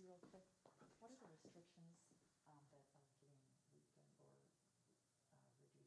real quick, what are the restrictions that are getting weakened or reduced for the transport of propane?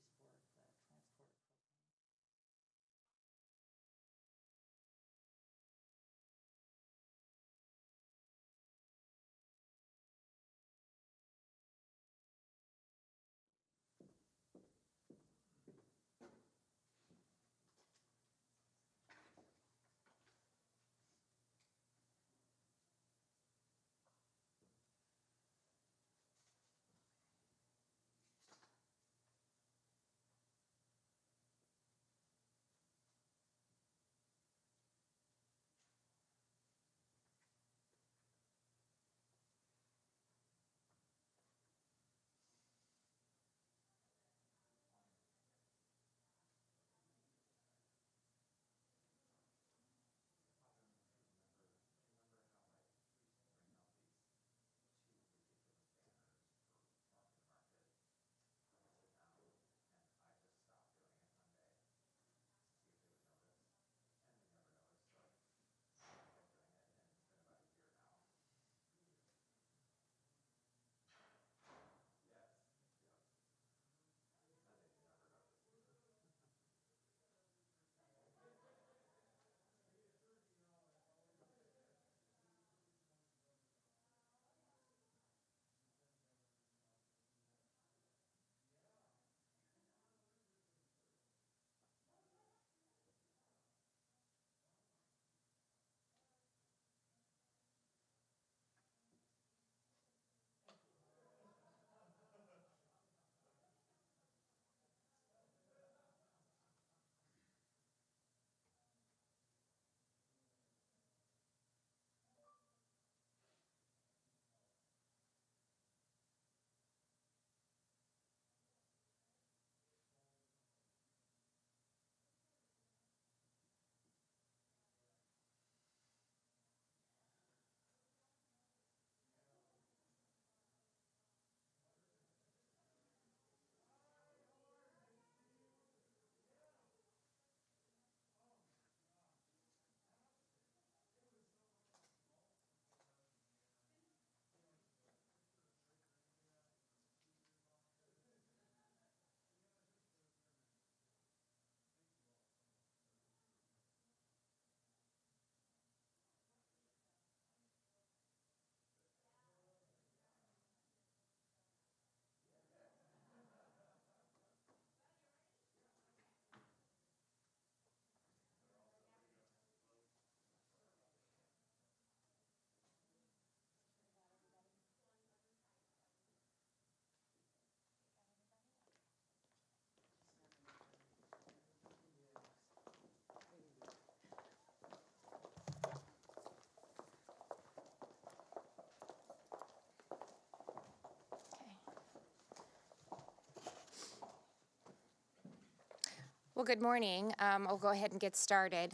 Well, good morning. I'll go ahead and get started.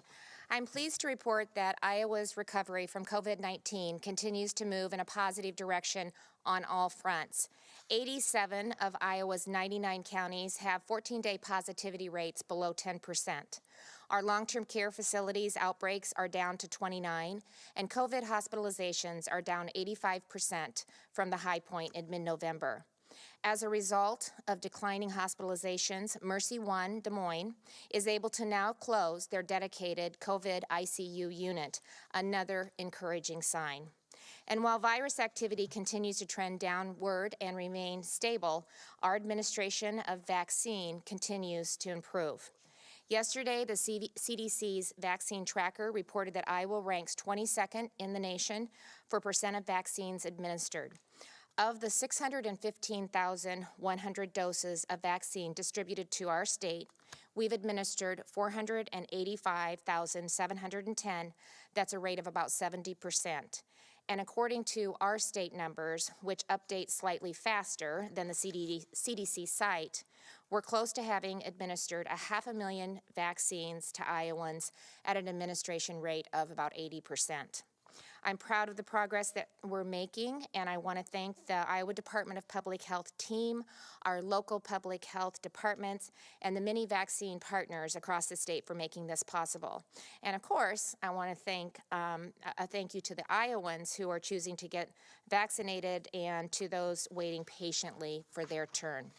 I'm pleased to report that Iowa's recovery from COVID-19 continues to move in a positive direction on all fronts. 87 of Iowa's 99 counties have 14-day positivity rates below 10%. Our long-term care facilities outbreaks are down to 29, and COVID hospitalizations are down 85% from the high point in mid-November. As a result of declining hospitalizations, Mercy One Des Moines is able to now close their dedicated COVID ICU unit, another encouraging sign. And while virus activity continues to trend downward and remain stable, our administration of vaccine continues to improve. Yesterday, the CDC's vaccine tracker reported that Iowa ranks 22nd in the nation for percent of vaccines administered. Of the 615,100 doses of vaccine distributed to our state, we've administered 485,710. That's a rate of about 70%. And according to our state numbers, which update slightly faster than the CDC site, we're close to having administered 500,000 vaccines to Iowans at an administration rate of about 80%. I'm proud of the progress that we're making, and I want to thank the Iowa Department of Public Health team, our local public health departments, and the many vaccine partners across the state for making this possible. And of course, I want to thank a thank you to the Iowans who are choosing to get vaccinated and to those waiting patiently for their turn.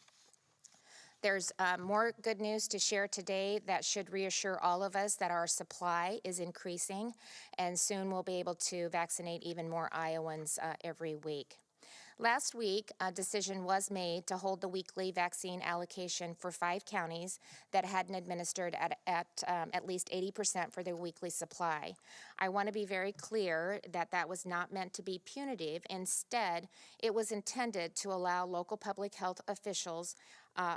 There's more good news to share today that should reassure all of us that our supply is increasing, and soon we'll be able to vaccinate even more Iowans every week. Last week, a decision was made to hold the weekly vaccine allocation for 5 counties that hadn't administered at least 80% for their weekly supply. I want to be very clear that that was not meant to be punitive. Instead, it was intended to allow local public health officials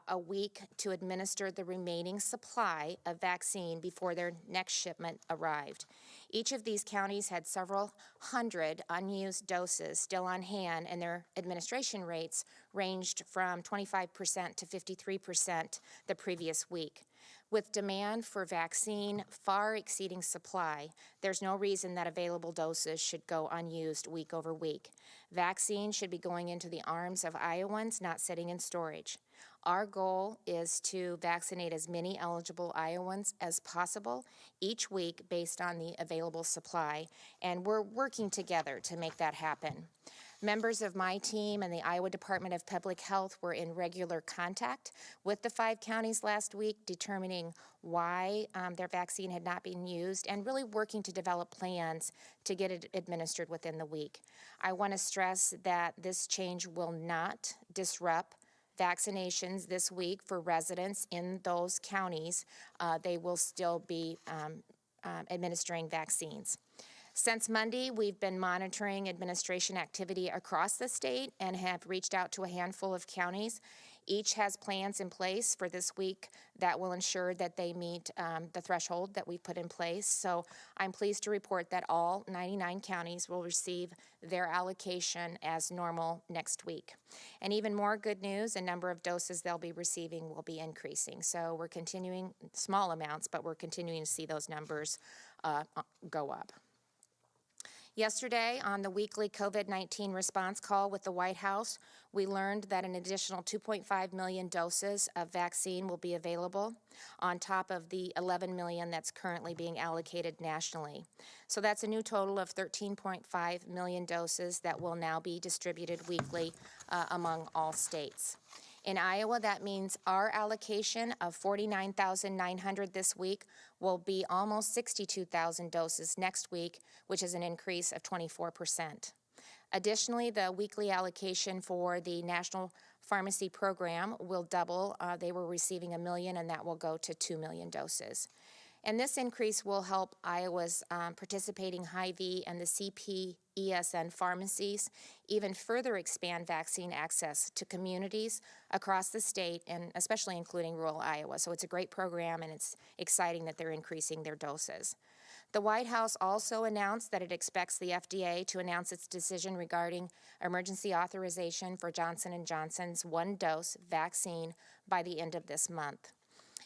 a week to administer the remaining supply of vaccine before their next shipment arrived. Each of these counties had several hundred unused doses still on hand, and their administration rates ranged from 25% to 53% the previous week. With demand for vaccine far exceeding supply, there's no reason that available doses should go unused week over week. Vaccine should be going into the arms of Iowans, not sitting in storage. Our goal is to vaccinate as many eligible Iowans as possible each week based on the available supply, and we're working together to make that happen. Members of my team and the Iowa Department of Public Health were in regular contact with the 5 counties last week, determining why their vaccine had not been used and really working to develop plans to get it administered within the week. I want to stress that this change will not disrupt vaccinations this week for residents in those counties. They will still be administering vaccines. Since Monday, we've been monitoring administration activity across the state and have reached out to a handful of counties. Each has plans in place for this week that will ensure that they meet the threshold that we've put in place. So I'm pleased to report that all 99 counties will receive their allocation as normal next week. And even more good news, the number of doses they'll be receiving will be increasing. So we're continuing, small amounts, but we're continuing to see those numbers go up. Yesterday, on the weekly COVID-19 response call with the White House, we learned that an additional 2.5 million doses of vaccine will be available on top of the 11 million that's currently being allocated nationally. So that's a new total of 13.5 million doses that will now be distributed weekly among all states. In Iowa, that means our allocation of 49,900 this week will be almost 62,000 doses next week, which is an increase of 24%. Additionally, the weekly allocation for the National Pharmacy Program will double. They were receiving 1 million, and that will go to 2 million doses. And this increase will help Iowa's participating Hy-Vee and the CPESN pharmacies even further expand vaccine access to communities across the state, and especially including rural Iowa. So it's a great program, and it's exciting that they're increasing their doses. The White House also announced that it expects the FDA to announce its decision regarding emergency authorization for Johnson & Johnson's 1-dose vaccine by the end of this month.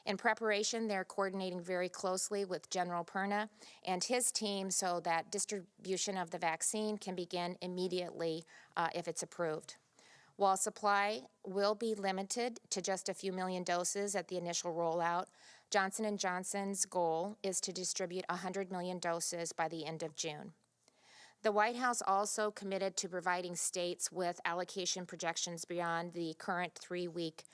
In preparation, they're coordinating very closely with General Perna and his team so that distribution of the vaccine can begin immediately if it's approved. While supply will be limited to just a few million doses at the initial rollout, Johnson & Johnson's goal is to distribute 100 million doses by the end of June. The White House also committed to providing states with allocation projections beyond the current 3-week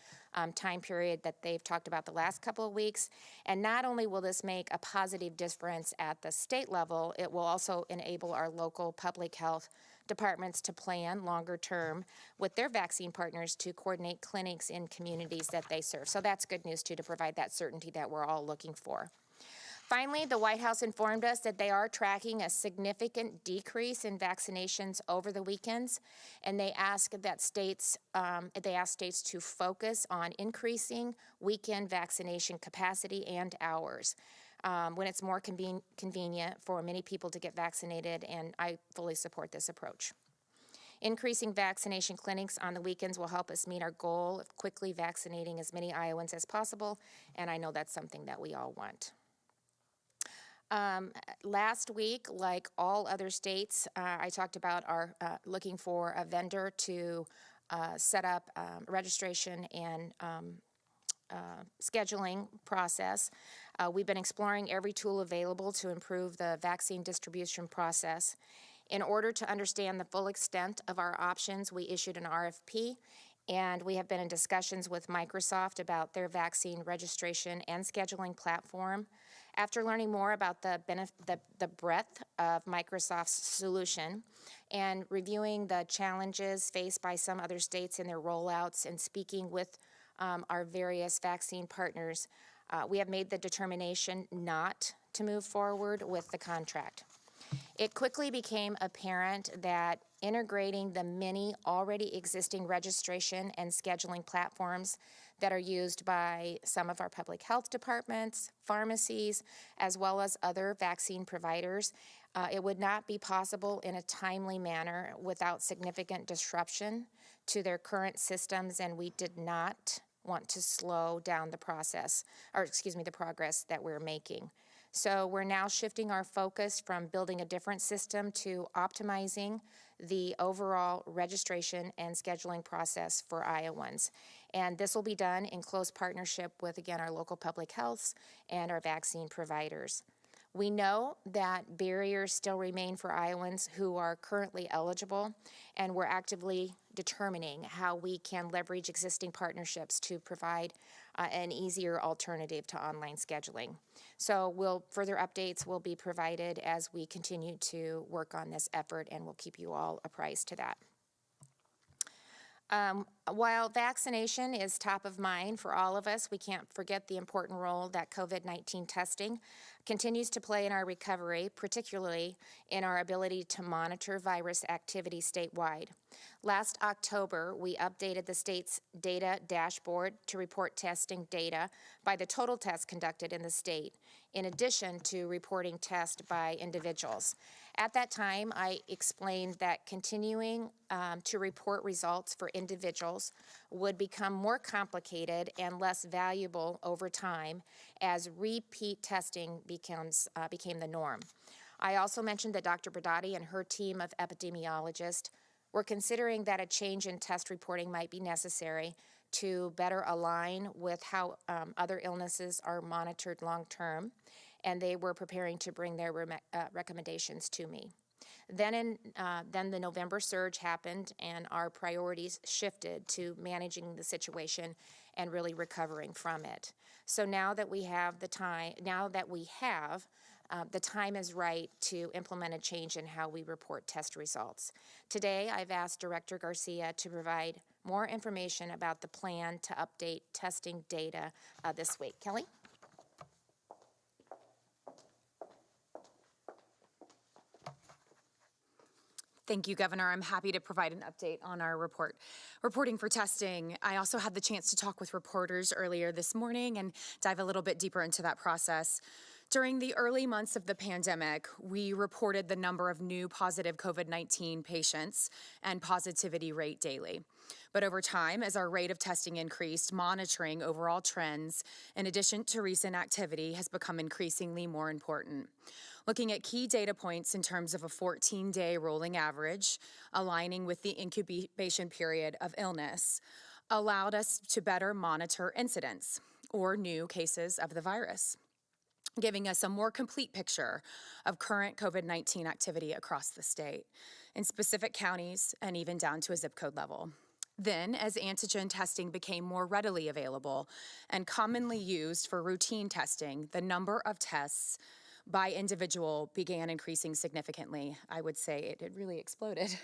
time period that they've talked about the last couple of weeks. And not only will this make a positive difference at the state level, it will also enable our local public health departments to plan longer term with their vaccine partners to coordinate clinics in communities that they serve. So that's good news too, to provide that certainty that we're all looking for. Finally, the White House informed us that they are tracking a significant decrease in vaccinations over the weekends, and they asked states to focus on increasing weekend vaccination capacity and hours when it's more convenient for many people to get vaccinated, and I fully support this approach. Increasing vaccination clinics on the weekends will help us meet our goal of quickly vaccinating as many Iowans as possible, and I know that's something that we all want. Last week, like all other states, I talked about our looking for a vendor to set up registration and scheduling process. We've been exploring every tool available to improve the vaccine distribution process. In order to understand the full extent of our options, we issued an RFP, and we have been in discussions with Microsoft about their vaccine registration and scheduling platform. After learning more about the breadth of Microsoft's solution and reviewing the challenges faced by some other states in their rollouts and speaking with our various vaccine partners, we have made the determination not to move forward with the contract. It quickly became apparent that integrating the many already existing registration and scheduling platforms that are used by some of our public health departments, pharmacies, as well as other vaccine providers, it would not be possible in a timely manner without significant disruption to their current systems, and we did not want to slow down the process, or excuse me, the progress that we're making. So we're now shifting our focus from building a different system to optimizing the overall registration and scheduling process for Iowans. And this will be done in close partnership with, again, our local public health and our vaccine providers. We know that barriers still remain for Iowans who are currently eligible, and we're actively determining how we can leverage existing partnerships to provide an easier alternative to online scheduling. So further updates will be provided as we continue to work on this effort, and we'll keep you all apprised to that. While vaccination is top of mind for all of us, we can't forget the important role that COVID-19 testing continues to play in our recovery, particularly in our ability to monitor virus activity statewide. Last October, we updated the state's data dashboard to report testing data by the total tests conducted in the state, in addition to reporting tests by individuals. At that time, I explained that continuing to report results for individuals would become more complicated and less valuable over time as repeat testing became the norm. I also mentioned that Dr. Brodati and her team of epidemiologists were considering that a change in test reporting might be necessary to better align with how other illnesses are monitored long term, and they were preparing to bring their recommendations to me. Then the November surge happened, and our priorities shifted to managing the situation and really recovering from it. So now that we have the time, the time is right to implement a change in how we report test results. Today, I've asked Director Garcia to provide more information about the plan to update testing data this week. Kelly? Thank you, Governor. I'm happy to provide an update on our reporting for testing. I also had the chance to talk with reporters earlier this morning and dive a little bit deeper into that process. During the early months of the pandemic, we reported the number of new positive COVID-19 patients and positivity rate daily. But over time, as our rate of testing increased, monitoring overall trends, in addition to recent activity, has become increasingly more important. Looking at key data points in terms of a 14-day rolling average, aligning with the incubation period of illness, allowed us to better monitor incidents or new cases of the virus, giving us a more complete picture of current COVID-19 activity across the state, in specific counties and even down to a zip code level. Then, as antigen testing became more readily available and commonly used for routine testing, the number of tests by individual began increasing significantly. I would say it really exploded.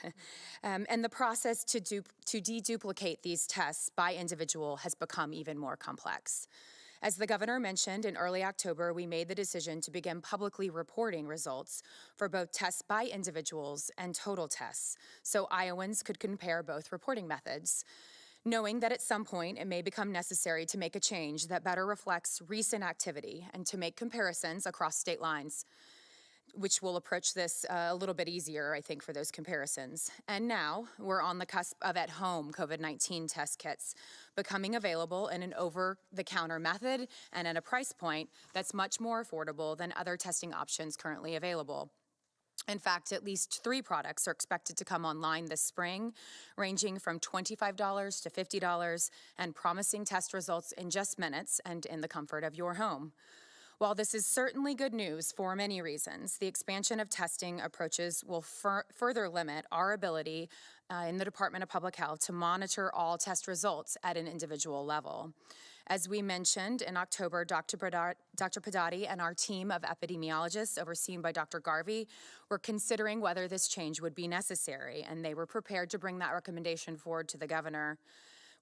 And the process to deduplicate these tests by individual has become even more complex. As the governor mentioned, in early October, we made the decision to begin publicly reporting results for both tests by individuals and total tests, so Iowans could compare both reporting methods, knowing that at some point it may become necessary to make a change that better reflects recent activity and to make comparisons across state lines. which will approach this a little bit easier, I think, for those comparisons. And now we're on the cusp of at-home COVID-19 test kits becoming available in an over-the-counter method and at a price point that's much more affordable than other testing options currently available. In fact, at least 3 products are expected to come online this spring, ranging from $25 to $50 and promising test results in just minutes and in the comfort of your home. While this is certainly good news for many reasons, the expansion of testing approaches will further limit our ability in the Department of Public Health to monitor all test results at an individual level. As we mentioned in October, Dr. Padati and our team of epidemiologists, overseen by Dr. Garvey, were considering whether this change would be necessary, and they were prepared to bring that recommendation forward to the governor.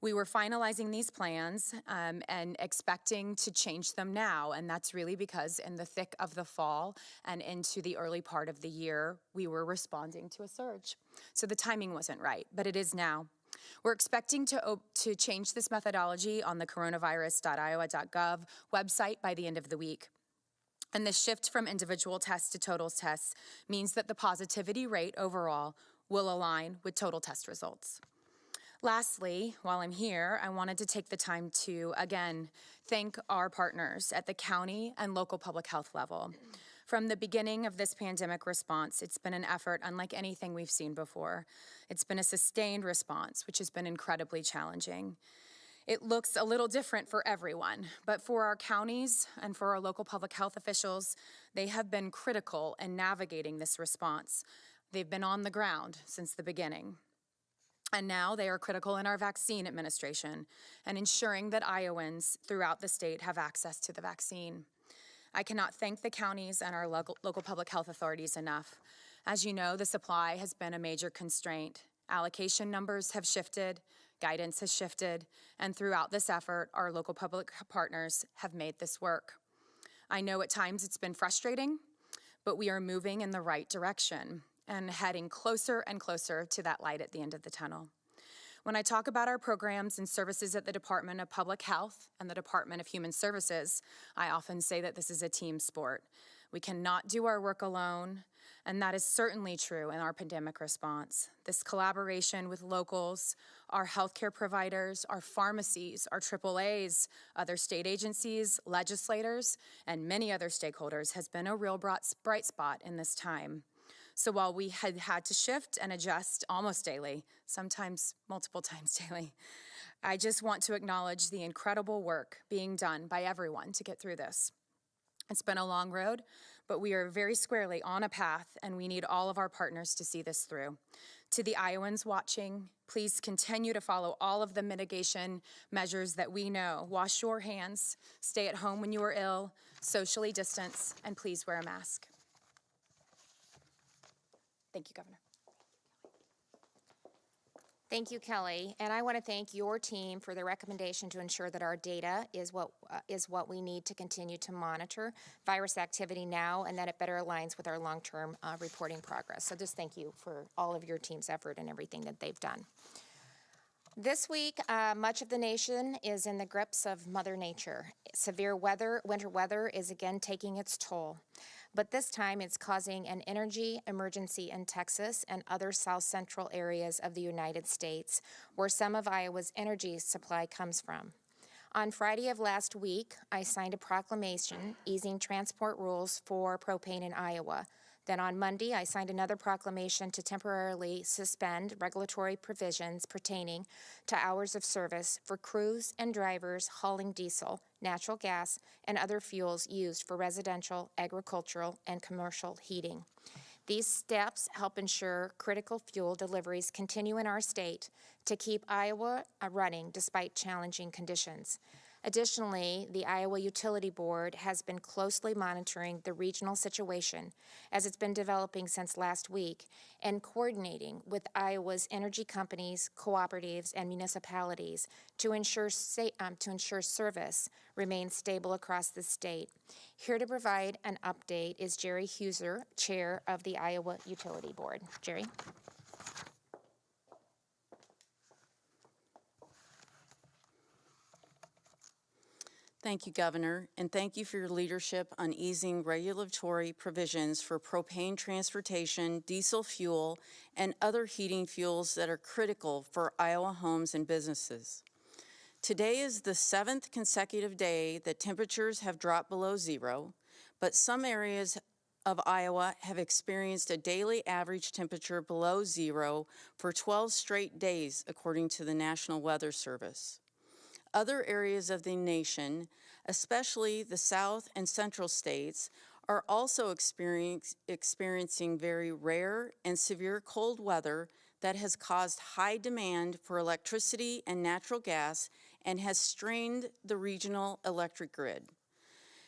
We were finalizing these plans and expecting to change them now, and that's really because in the thick of the fall and into the early part of the year, we were responding to a surge. So the timing wasn't right, but it is now. We're expecting to change this methodology on the coronavirus.iowa.gov website by the end of the week. And the shift from individual tests to total tests means that the positivity rate overall will align with total test results. Lastly, while I'm here, I wanted to take the time to, again, thank our partners at the county and local public health level. From the beginning of this pandemic response, it's been an effort unlike anything we've seen before. It's been a sustained response, which has been incredibly challenging. It looks a little different for everyone, but for our counties and for our local public health officials, they have been critical in navigating this response. They've been on the ground since the beginning. And now they are critical in our vaccine administration and ensuring that Iowans throughout the state have access to the vaccine. I cannot thank the counties and our local public health authorities enough. As you know, the supply has been a major constraint. Allocation numbers have shifted, guidance has shifted, and throughout this effort, our local public partners have made this work. I know at times it's been frustrating, but we are moving in the right direction and heading closer and closer to that light at the end of the tunnel. When I talk about our programs and services at the Department of Public Health and the Department of Human Services, I often say that this is a team sport. We cannot do our work alone, and that is certainly true in our pandemic response. This collaboration with locals, our healthcare providers, our pharmacies, our AAAs, other state agencies, legislators, and many other stakeholders has been a real bright spot in this time. So while we had to shift and adjust almost daily, sometimes multiple times daily, I just want to acknowledge the incredible work being done by everyone to get through this. It's been a long road, but we are very squarely on a path, and we need all of our partners to see this through. To the Iowans watching, please continue to follow all of the mitigation measures that we know. Wash your hands, stay at home when you are ill, socially distance, and please wear a mask. Thank you, Governor. Thank you, Kelly. And I want to thank your team for the recommendation to ensure that our data is what we need to continue to monitor virus activity now, and that it better aligns with our long-term reporting progress. So just thank you for all of your team's effort and everything that they've done. This week, much of the nation is in the grips of Mother Nature. Severe winter weather is again taking its toll. But this time it's causing an energy emergency in Texas and other south central areas of the United States, where some of Iowa's energy supply comes from. On Friday of last week, I signed a proclamation easing transport rules for propane in Iowa. Then on Monday, I signed another proclamation to temporarily suspend regulatory provisions pertaining to hours of service for crews and drivers hauling diesel, natural gas, and other fuels used for residential, agricultural, and commercial heating. These steps help ensure critical fuel deliveries continue in our state to keep Iowa running despite challenging conditions. Additionally, the Iowa Utility Board has been closely monitoring the regional situation as it's been developing since last week and coordinating with Iowa's energy companies, cooperatives, and municipalities to ensure service remains stable across the state. Here to provide an update is Jerry Huser, Chair of the Iowa Utility Board. Jerry? Thank you, Governor, and thank you for your leadership on easing regulatory provisions for propane transportation, diesel fuel, and other heating fuels that are critical for Iowa homes and businesses. Today is the 7th consecutive day that temperatures have dropped below zero, but some areas of Iowa have experienced a daily average temperature below zero for 12 straight days, according to the National Weather Service. Other areas of the nation, especially the south and central states, are also experiencing very rare and severe cold weather that has caused high demand for electricity and natural gas and has strained the regional electric grid.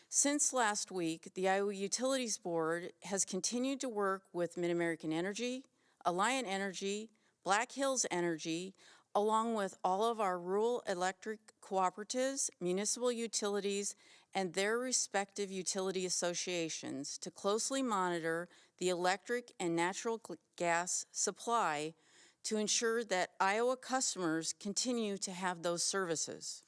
Since last week, the Iowa Utilities Board has continued to work with Mid-American Energy, Alliant Energy, Black Hills Energy, along with all of our rural electric cooperatives, municipal utilities, and their respective utility associations to closely monitor the electric and natural gas supply to ensure that Iowa customers continue to have those services.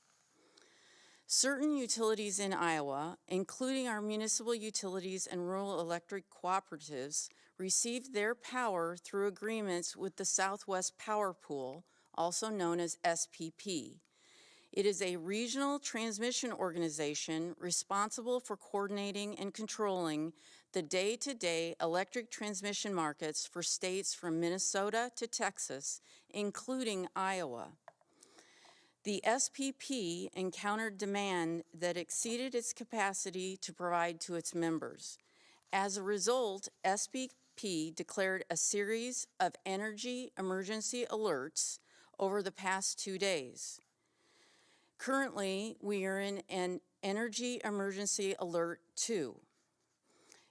Certain utilities in Iowa, including our municipal utilities and rural electric cooperatives, received their power through agreements with the Southwest Power Pool, also known as SPP. It is a regional transmission organization responsible for coordinating and controlling the day-to-day electric transmission markets for states from Minnesota to Texas, including Iowa. The SPP encountered demand that exceeded its capacity to provide to its members. As a result, SPP declared a series of energy emergency alerts over the past 2 days. Currently, we are in an Energy Emergency Alert 2.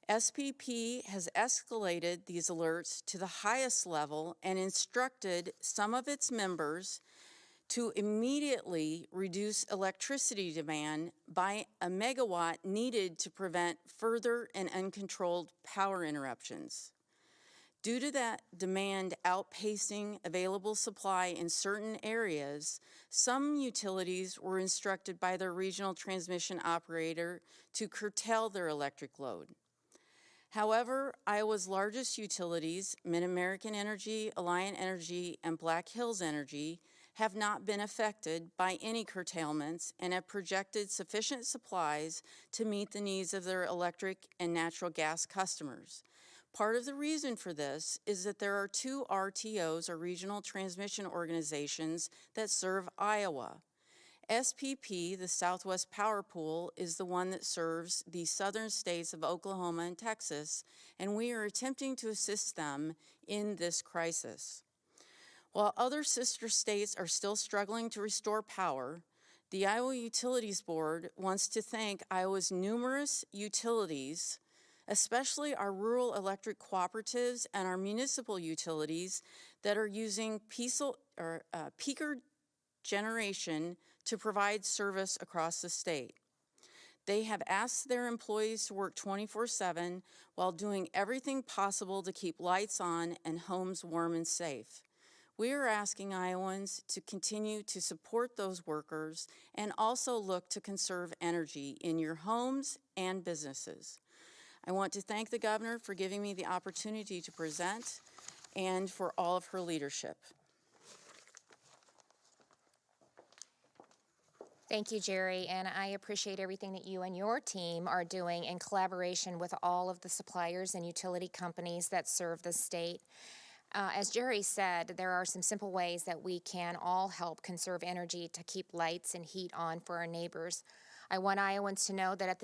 SPP has escalated these alerts to the highest level and instructed some of its members to immediately reduce electricity demand by a megawatt needed to prevent further and uncontrolled power interruptions. Due to that demand outpacing available supply in certain areas, some utilities were instructed by their regional transmission operator to curtail their electric load. However, Iowa's largest utilities, Mid-American Energy, Alliant Energy, and Black Hills Energy, have not been affected by any curtailments and have projected sufficient supplies to meet the needs of their electric and natural gas customers. Part of the reason for this is that there are 2 RTOs, or regional transmission organizations, that serve Iowa. SPP, the Southwest Power Pool, is the one that serves the southern states of Oklahoma and Texas, and we are attempting to assist them in this crisis. While other sister states are still struggling to restore power, the Iowa Utilities Board wants to thank Iowa's numerous utilities, especially our rural electric cooperatives and our municipal utilities that are using peaker generation to provide service across the state. They have asked their employees to work 24/7 while doing everything possible to keep lights on and homes warm and safe. We are asking Iowans to continue to support those workers and also look to conserve energy in your homes and businesses. I want to thank the Governor for giving me the opportunity to present and for all of her leadership. Thank you, Jerry, and I appreciate everything that you and your team are doing in collaboration with all of the suppliers and utility companies that serve the state. As Jerry said, there are some simple ways that we can all help conserve energy to keep lights and heat on for our neighbors. I want Iowans to know that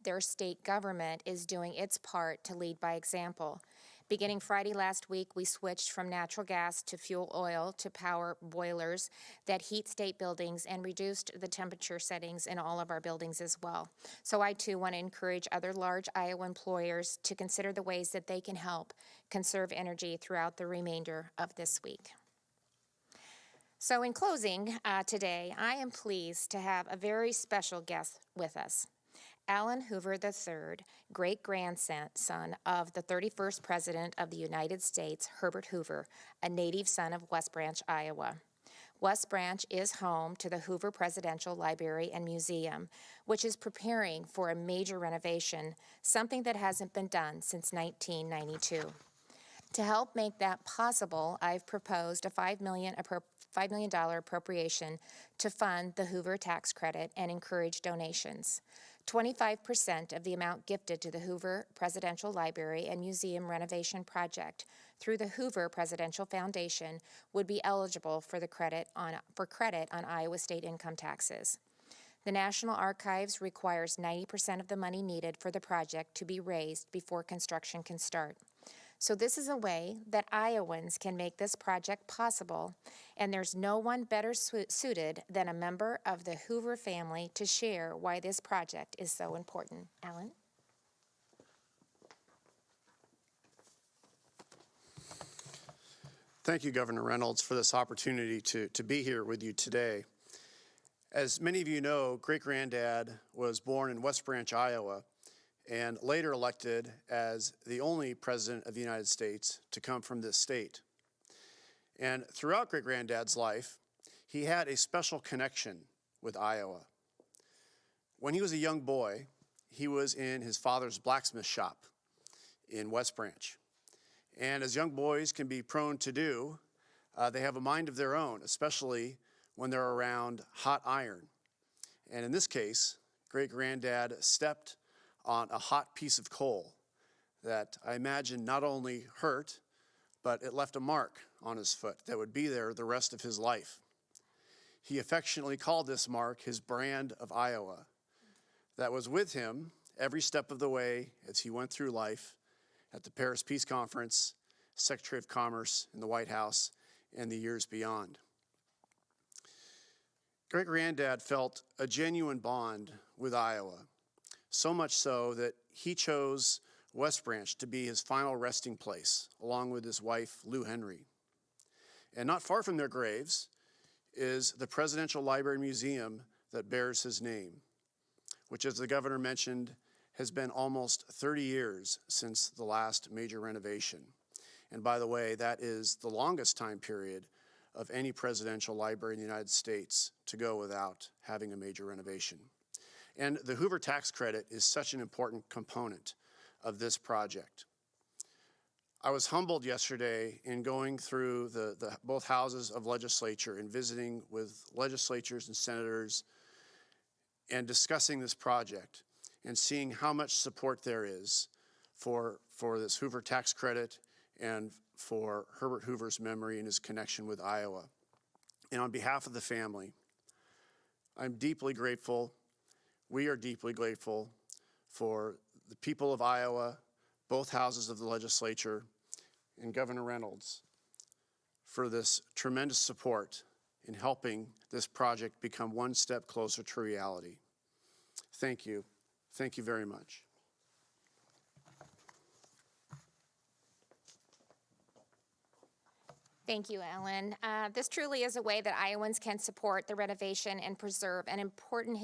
their state government is doing its part to lead by example. Beginning Friday last week, we switched from natural gas to fuel oil to power boilers that heat state buildings and reduced the temperature settings in all of our buildings as well. So I too want to encourage other large Iowa employers to consider the ways that they can help conserve energy throughout the remainder of this week. So in closing today, I am pleased to have a very special guest with us. Alan Hoover III, great-grandson of the 31st President of the United States, Herbert Hoover, a native son of West Branch, Iowa. West Branch is home to the Huser Presidential Library and Museum, which is preparing for a major renovation, something that hasn't been done since 1992. To help make that possible, I've proposed a $5 million appropriation to fund the Huser tax credit and encourage donations. 25% of the amount gifted to the Huser Presidential Library and Museum renovation project through the Huser Presidential Foundation would be eligible for credit on Iowa state income taxes. The National Archives requires 90% of the money needed for the project to be raised before construction can start. So this is a way that Iowans can make this project possible, and there's no one better suited than a member of the Huser family to share why this project is so important. Alan? Thank you, Governor Reynolds, for this opportunity to be here with you today. As many of you know, great-granddad was born in West Branch, Iowa, and later elected as the only president of the United States to come from this state. And throughout great-granddad's life, he had a special connection with Iowa. When he was a young boy, he was in his father's blacksmith shop in West Branch. And as young boys can be prone to do, they have a mind of their own, especially when they're around hot iron. And in this case, great-granddad stepped on a hot piece of coal that I imagine not only hurt, but it left a mark on his foot that would be there the rest of his life. He affectionately called this mark his brand of Iowa, that was with him every step of the way as he went through life at the Paris Peace Conference, Secretary of Commerce in the White House, and the years beyond. Great-granddad felt a genuine bond with Iowa, so much so that he chose West Branch to be his final resting place, along with his wife, Lou Henry. And not far from their graves is the Presidential Library Museum that bears his name, which, as the governor mentioned, has been almost 30 years since the last major renovation. And by the way, that is the longest time period of any presidential library in the United States to go without having a major renovation. And the Huser tax credit is such an important component of this project. I was humbled yesterday in going through both houses of legislature and visiting with legislators and senators and discussing this project and seeing how much support there is for this Huser tax credit and for Herbert Hoover's memory and his connection with Iowa. And on behalf of the family, I'm deeply grateful. We are deeply grateful for the people of Iowa, both houses of the legislature, and Governor Reynolds for this tremendous support in helping this project become one step closer to reality. Thank you. Thank you very much. Thank you, Ellen. This truly is a way that Iowans can support the renovation and preserve an important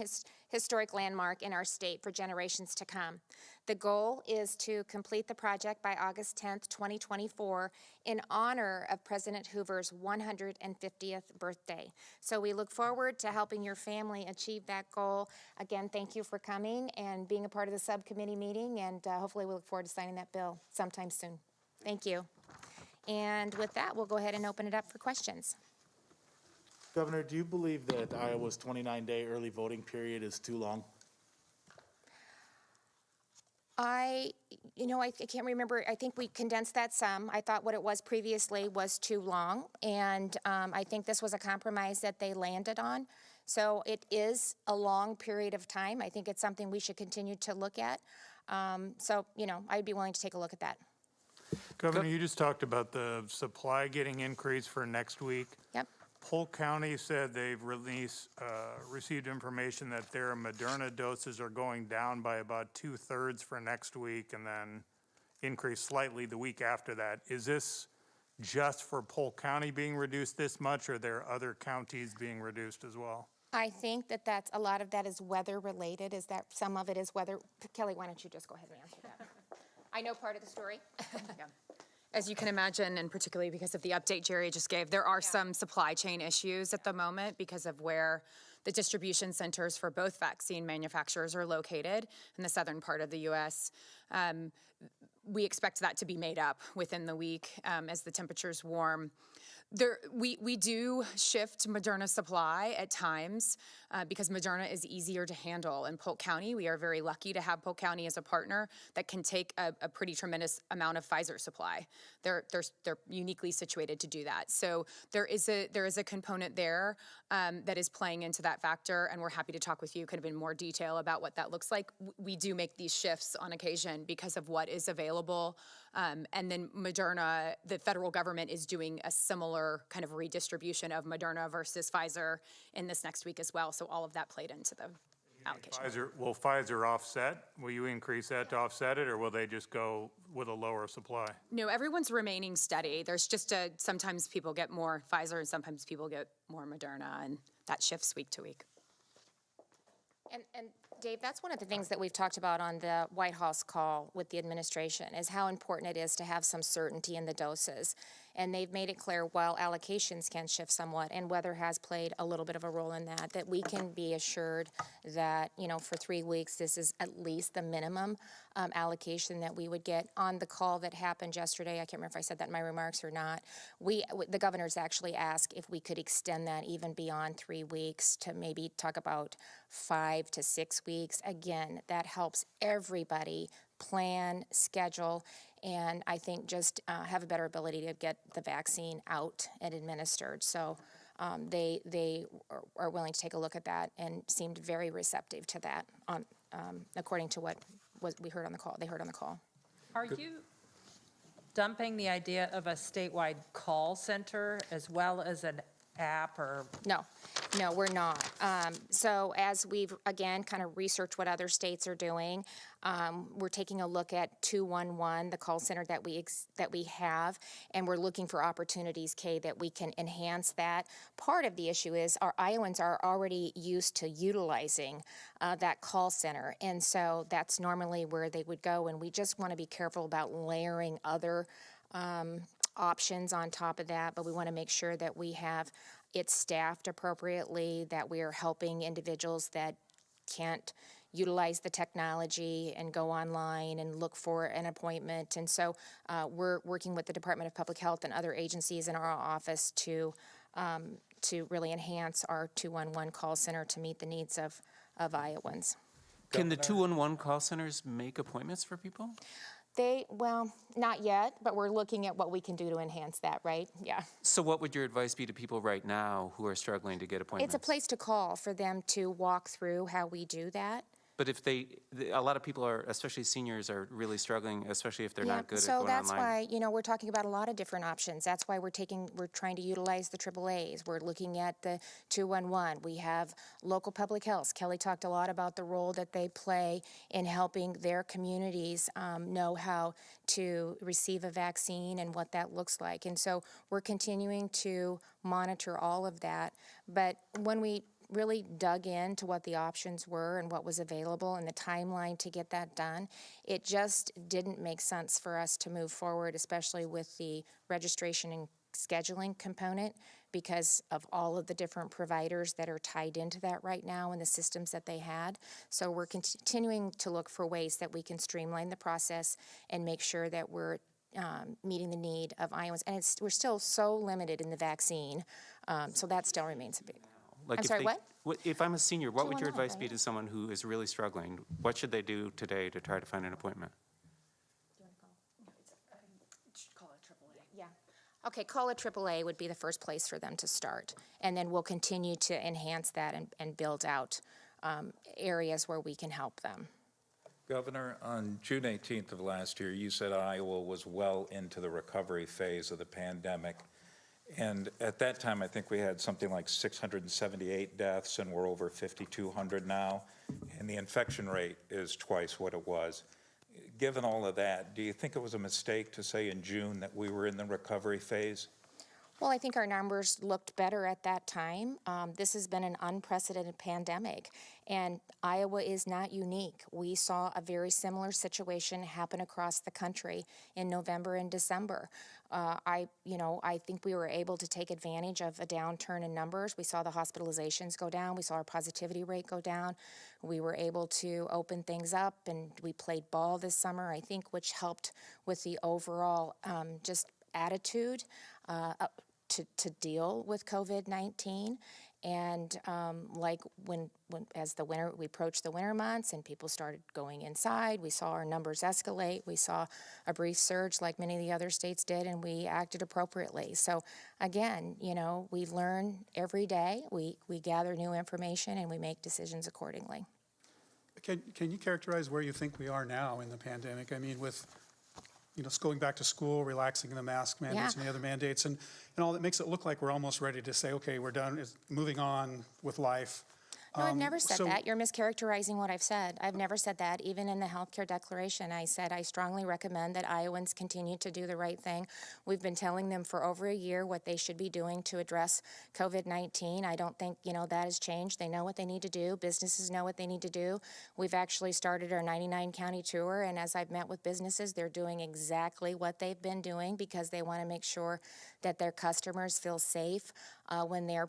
historic landmark in our state for generations to come. The goal is to complete the project by August 10th, 2024, in honor of President Hoover's 150th birthday. So we look forward to helping your family achieve that goal. Again, thank you for coming and being a part of the subcommittee meeting, and hopefully we look forward to signing that bill sometime soon. Thank you. And with that, we'll go ahead and open it up for questions. Governor, do you believe that Iowa's 29-day early voting period is too long? I can't remember. I think we condensed that some. I thought what it was previously was too long, and I think this was a compromise that they landed on. So it is a long period of time. I think it's something we should continue to look at. I'd be willing to take a look at that. Governor, you just talked about the supply getting increased for next week. Yep. Polk County said they've received information that their Moderna doses are going down by about 2/3 for next week and then increase slightly the week after that. Is this just for Polk County being reduced this much, or are there other counties being reduced as well? I think that a lot of that is weather related. Is that some of it is weather? Kelly, why don't you just go ahead and answer that? I know part of the story. Yeah. As you can imagine, and particularly because of the update Jerry just gave, there are some supply chain issues at the moment because of where the distribution centers for both vaccine manufacturers are located in the southern part of the U.S. We expect that to be made up within the week as the temperatures warm. We do shift Moderna supply at times because Moderna is easier to handle. In Polk County, we are very lucky to have Polk County as a partner that can take a pretty tremendous amount of Pfizer supply. They're uniquely situated to do that. So there is a component there that is playing into that factor, and we're happy to talk with you kind of in more detail about what that looks like. We do make these shifts on occasion because of what is available. And then Moderna, the federal government is doing a similar kind of redistribution of Moderna versus Pfizer in this next week as well. So all of that played into the allocation. Will Pfizer offset? Will you increase that to offset it, or will they just go with a lower supply? No, everyone's remaining steady. There's just sometimes people get more Pfizer and sometimes people get more Moderna, and that shifts week to week. And Dave, that's one of the things that we've talked about on the White House call with the administration is how important it is to have some certainty in the doses. And they've made it clear while allocations can shift somewhat, and weather has played a little bit of a role in that, that we can be assured that, you know, for 3 weeks, this is at least the minimum allocation that we would get. On the call that happened yesterday, I can't remember if I said that in my remarks or not, the governors actually asked if we could extend that even beyond 3 weeks to maybe talk about 5 to 6 weeks. Again, that helps everybody plan, schedule, and I think just have a better ability to get the vaccine out and administered. So they are willing to take a look at that and seemed very receptive to that, according to what we heard on the call. They heard on the call. Are you dumping the idea of a statewide call center as well as an app or? No, we're not. So as we've, again, kind of researched what other states are doing, we're taking a look at 211, the call center that we have, and we're looking for opportunities, Kay, that we can enhance that. Part of the issue is our Iowans are already used to utilizing that call center, and so that's normally where they would go, and we just want to be careful about layering other options on top of that, but we want to make sure that we have it staffed appropriately, that we are helping individuals that can't utilize the technology and go online and look for an appointment. And so we're working with the Department of Public Health and other agencies in our office to really enhance our 211 call center to meet the needs of Iowans. Can the 211 call centers make appointments for people? Well, not yet, but we're looking at what we can do to enhance that, right? Yeah. So what would your advice be to people right now who are struggling to get appointments? It's a place to call for them to walk through how we do that. But if a lot of people are, especially seniors, are really struggling, especially if they're not good at going online. So that's online. why, we're talking about a lot of different options. That's why we're trying to utilize the AAAs. We're looking at the 211. We have local public health. Kelly talked a lot about the role that they play in helping their communities know how to receive a vaccine and what that looks like. And so we're continuing to monitor all of that. But when we really dug into what the options were and what was available and the timeline to get that done, it just didn't make sense for us to move forward, especially with the registration and scheduling component, because of all of the different providers that are tied into that right now and the systems that they had. So we're continuing to look for ways that we can streamline the process and make sure that we're meeting the need of Iowans. And we're still so limited in the vaccine, so that still remains a big. Like I'm sorry, what? If I'm a senior, what would your 211, advice be right? to someone who is really struggling? What should they do today to try to find an appointment? Call a AAA. Yeah. Okay, call a AAA would be the first place for them to start. And then we'll continue to enhance that and build out areas where we can help them. Governor, on June 18th of last year, you said Iowa was well into the recovery phase of the pandemic. And at that time, I think we had something like 678 deaths, and we're over 5,200 now. And the infection rate is twice what it was. Given all of that, do you think it was a mistake to say in June that we were in the recovery phase? Well, I think our numbers looked better at that time. This has been an unprecedented pandemic, and Iowa is not unique. We saw a very similar situation happen across the country in November and December. I think we were able to take advantage of a downturn in numbers. We saw the hospitalizations go down. We saw our positivity rate go down. We were able to open things up, and we played ball this summer, I think, which helped with the overall just attitude to deal with COVID-19. And like when as the winter, we approached the winter months and people started going inside, we saw our numbers escalate. We saw a brief surge like many of the other states did, and we acted appropriately. So again, we learn every day. We gather new information and we make decisions accordingly. Can you characterize where you think we are now in the pandemic? I mean, with going back to school, relaxing the mask mandates and the other mandates, and all that makes it look like we're almost ready to say, okay, we're done, moving on with life. No, I've never said that. You're mischaracterizing what I've said. I've never said that. Even in the healthcare declaration, I said I strongly recommend that Iowans continue to do the right thing. We've been telling them for over a year what they should be doing to address COVID-19. I don't think, that has changed. They know what they need to do. Businesses know what they need to do. We've actually started our 99 county tour, and as I've met with businesses, they're doing exactly what they've been doing because they want to make sure that their customers feel safe when they're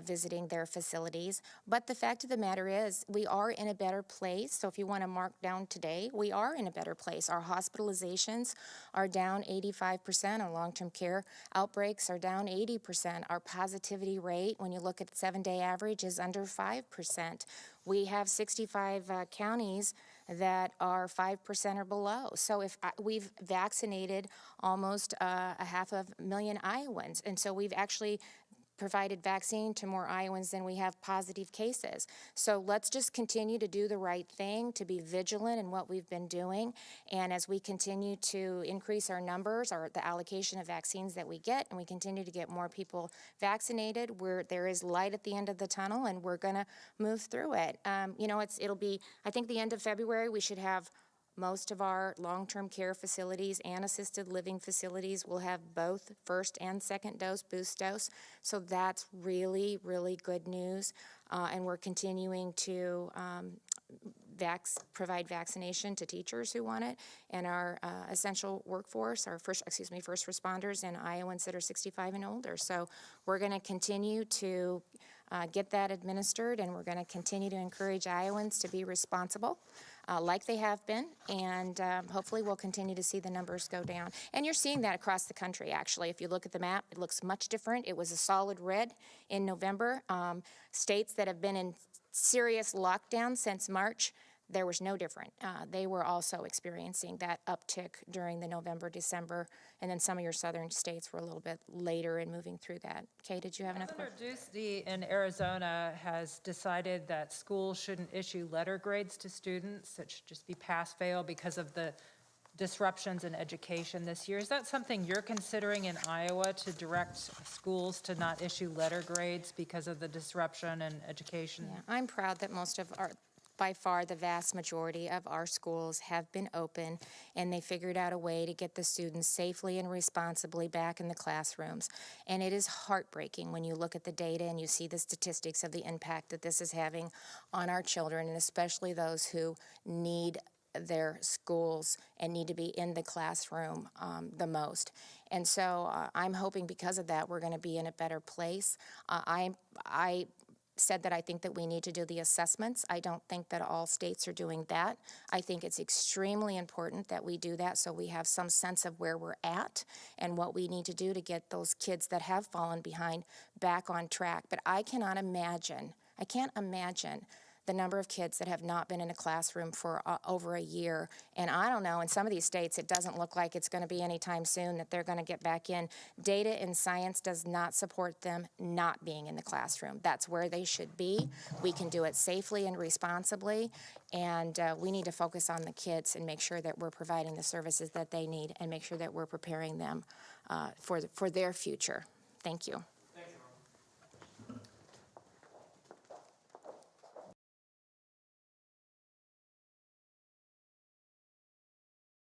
visiting their facilities. But the fact of the matter is, we are in a better place. So if you want to mark down today, we are in a better place. Our hospitalizations are down 85%. Our long-term care outbreaks are down 80%. Our positivity rate, when you look at the 7-day average, is under 5%. We have 65 counties that are 5% or below. So if we've vaccinated almost 500,000 Iowans, and so we've actually provided vaccine to more Iowans than we have positive cases. So let's just continue to do the right thing, to be vigilant in what we've been doing. And as we continue to increase our numbers, or the allocation of vaccines that we get, and we continue to get more people vaccinated, there is light at the end of the tunnel, and we're going to move through it. It'll be, I think, the end of February, we should have most of our long-term care facilities and assisted living facilities will have both first and second dose, boost dose. So that's really, really good news. And we're continuing to provide vaccination to teachers who want it, and our essential workforce, our first responders, and Iowans that are 65 and older. So we're going to continue to get that administered, and we're going to continue to encourage Iowans to be responsible like they have been, and hopefully we'll continue to see the numbers go down. And you're seeing that across the country, actually. If you look at the map, it looks much different. It was a solid red in November. States that have been in serious lockdown since March, there was no different. They were also experiencing that uptick during the November, December, and then some of your southern states were a little bit later in moving through that. Kay, did you have another question? Governor Ducey in Arizona has decided that schools shouldn't issue letter grades to students. It should just be pass-fail because of the disruptions in education this year. Is that something you're considering in Iowa, to direct schools to not issue letter grades because of the disruption in education? Yeah, I'm proud that by far the vast majority of our schools have been open, and they figured out a way to get the students safely and responsibly back in the classrooms. And it is heartbreaking when you look at the data and you see the statistics of the impact that this is having on our children, and especially those who need their schools and need to be in the classroom the most. And so I'm hoping because of that we're going to be in a better place. I said that I think that we need to do the assessments. I don't think that all states are doing that. I think it's extremely important that we do that so we have some sense of where we're at and what we need to do to get those kids that have fallen behind back on track. But I can't imagine the number of kids that have not been in a classroom for over a year. And I don't know, in some of these states, it doesn't look like it's going to be anytime soon that they're going to get back in. Data and science does not support them not being in the classroom. That's where they should be. We can do it safely and responsibly, and we need to focus on the kids and make sure that we're providing the services that they need and make sure that we're preparing them for their future. Thank you.